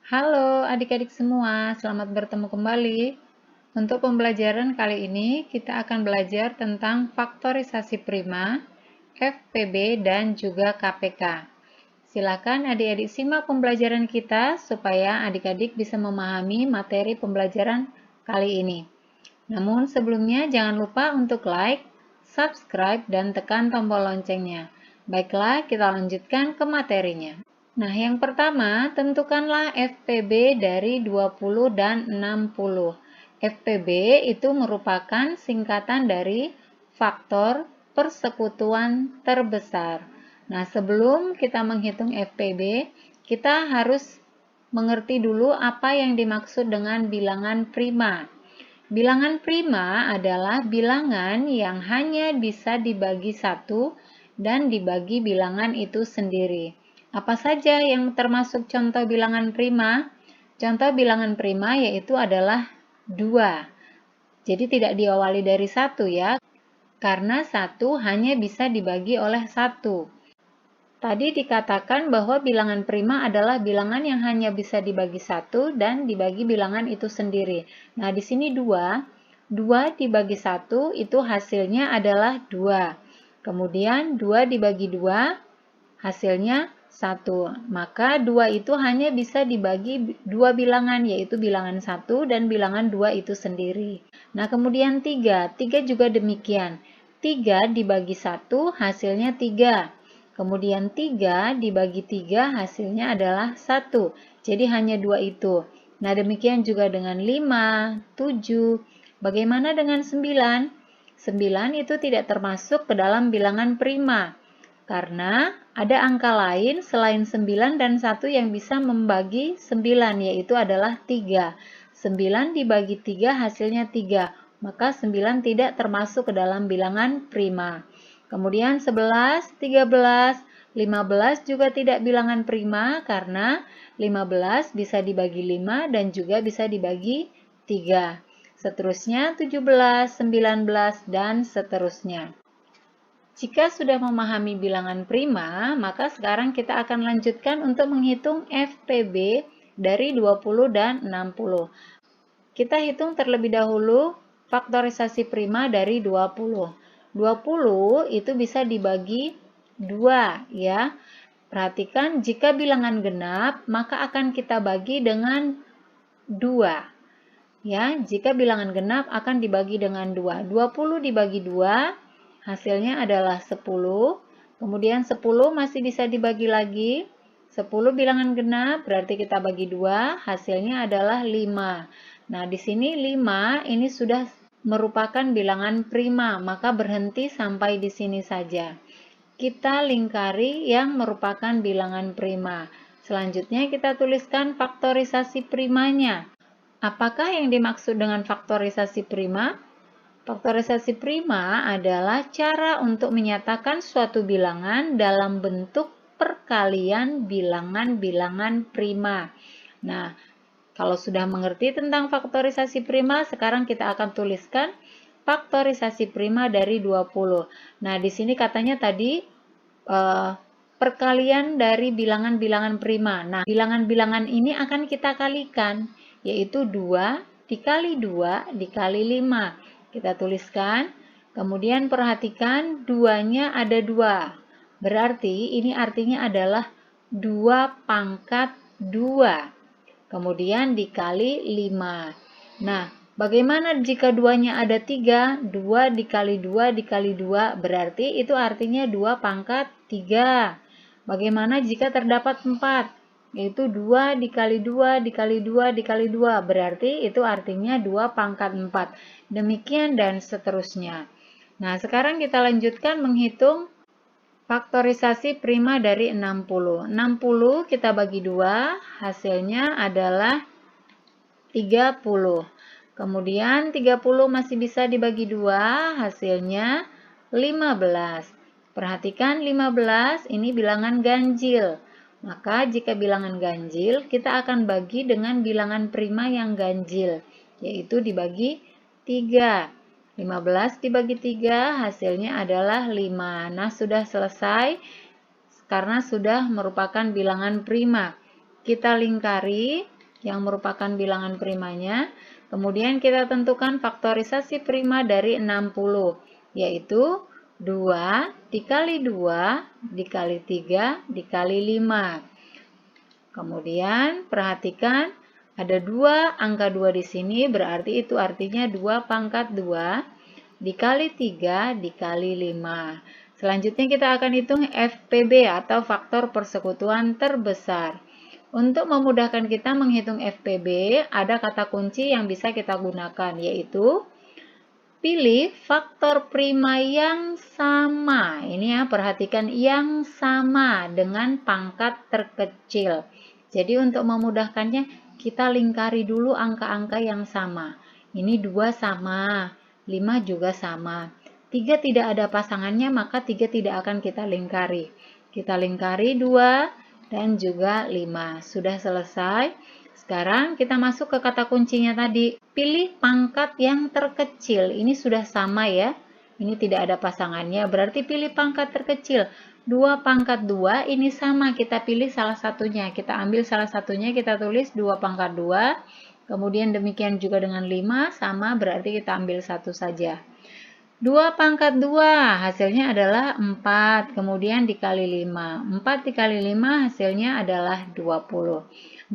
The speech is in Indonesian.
Halo adik-adik semua, selamat bertemu kembali. Untuk pembelajaran kali ini, kita akan belajar tentang faktorisasi prima, FPB, dan juga KPK. Silakan adik-adik simak pembelajaran kita supaya adik-adik bisa memahami materi pembelajaran kali ini. Namun sebelumnya jangan lupa untuk like, subscribe, dan tekan tombol loncengnya. Baiklah, kita lanjutkan ke materinya. Nah, yang pertama, tentukanlah FPB dari 20 dan 60. FPB itu merupakan singkatan dari faktor persekutuan terbesar. Nah, sebelum kita menghitung FPB, kita harus mengerti dulu apa yang dimaksud dengan bilangan prima. Bilangan prima adalah bilangan yang hanya bisa dibagi satu dan dibagi bilangan itu sendiri. Apa saja yang termasuk contoh bilangan prima? Contoh bilangan prima yaitu adalah 2. Jadi tidak diawali dari 1 ya, karena 1 hanya bisa dibagi oleh 1. Tadi dikatakan bahwa bilangan prima adalah bilangan yang hanya bisa dibagi 1 dan dibagi bilangan itu sendiri. Nah, di sini 2. 2 dibagi 1 itu hasilnya adalah 2. Kemudian 2 dibagi 2 hasilnya 1. Maka 2 itu hanya bisa dibagi 2 bilangan, yaitu bilangan 1 dan bilangan 2 itu sendiri. Nah, kemudian 3. 3 juga demikian. 3 dibagi 1 hasilnya 3. Kemudian 3 dibagi 3 hasilnya adalah 1. Jadi hanya 2 itu. Nah, demikian juga dengan 5, 7. Bagaimana dengan 9? 9 itu tidak termasuk ke dalam bilangan prima. Karena ada angka lain selain 9 dan 1 yang bisa membagi 9, yaitu adalah 3. 9 dibagi 3 hasilnya 3, maka 9 tidak termasuk ke dalam bilangan prima. Kemudian 11, 13, 15 juga tidak bilangan prima karena 15 bisa dibagi 5 dan juga bisa dibagi 3. Seterusnya 17, 19, dan seterusnya. Jika sudah memahami bilangan prima, maka sekarang kita akan lanjutkan untuk menghitung FPB dari 20 dan 60. Kita hitung terlebih dahulu faktorisasi prima dari 20. 20 itu bisa dibagi 2 ya. Perhatikan jika bilangan genap, maka akan kita bagi dengan 2. Ya, jika bilangan genap akan dibagi dengan 2. 20 dibagi 2 hasilnya adalah 10. Kemudian 10 masih bisa dibagi lagi. 10 bilangan genap berarti kita bagi 2, hasilnya adalah 5. Nah, di sini 5 ini sudah merupakan bilangan prima, maka berhenti sampai di sini saja. Kita lingkari yang merupakan bilangan prima. Selanjutnya kita tuliskan faktorisasi primanya. Apakah yang dimaksud dengan faktorisasi prima? Faktorisasi prima adalah cara untuk menyatakan suatu bilangan dalam bentuk perkalian bilangan-bilangan prima. Nah, kalau sudah mengerti tentang faktorisasi prima, sekarang kita akan tuliskan faktorisasi prima dari 20. Nah, di sini katanya tadi perkalian dari bilangan-bilangan prima. Nah, bilangan-bilangan ini akan kita kalikan, yaitu 2 dikali 2 dikali 5. Kita tuliskan, kemudian perhatikan 2-nya ada 2. Berarti ini artinya adalah 2 pangkat 2. Kemudian dikali 5. Nah, bagaimana jika 2-nya ada 3? 2 dikali 2 dikali 2 berarti itu artinya 2 pangkat 3. Bagaimana jika terdapat 4? Yaitu 2 dikali 2 dikali 2 dikali 2 berarti itu artinya 2 pangkat 4. Demikian dan seterusnya. Nah, sekarang kita lanjutkan menghitung faktorisasi prima dari 60. 60 kita bagi 2, hasilnya adalah 30. Kemudian 30 masih bisa dibagi 2, hasilnya 15. Perhatikan 15 ini bilangan ganjil. Maka jika bilangan ganjil, kita akan bagi dengan bilangan prima yang ganjil, yaitu dibagi 3. 15 dibagi 3 hasilnya adalah 5. Nah, sudah selesai karena sudah merupakan bilangan prima. Kita lingkari yang merupakan bilangan primanya. Kemudian kita tentukan faktorisasi prima dari 60, yaitu 2 dikali 2 dikali 3 dikali 5. Kemudian perhatikan ada 2 angka 2 di sini, berarti itu artinya 2 pangkat 2 dikali 3 dikali 5. Selanjutnya kita akan hitung FPB atau faktor persekutuan terbesar. Untuk memudahkan kita menghitung FPB, ada kata kunci yang bisa kita gunakan, yaitu pilih faktor prima yang sama. Ini ya, perhatikan yang sama dengan pangkat terkecil. Jadi untuk memudahkannya, kita lingkari dulu angka-angka yang sama. Ini 2 sama, 5 juga sama. 3 tidak ada pasangannya, maka 3 tidak akan kita lingkari. Kita lingkari 2 dan juga 5. Sudah selesai. Sekarang kita masuk ke kata kuncinya tadi. Pilih pangkat yang terkecil. Ini sudah sama ya. Ini tidak ada pasangannya. Berarti pilih pangkat terkecil. 2 pangkat 2 ini sama. Kita pilih salah satunya. Kita ambil salah satunya. Kita tulis 2 pangkat 2. Kemudian demikian juga dengan 5. Sama berarti kita ambil satu saja. 2 pangkat 2 hasilnya adalah 4, kemudian dikali 5. 4 dikali 5 hasilnya adalah 20.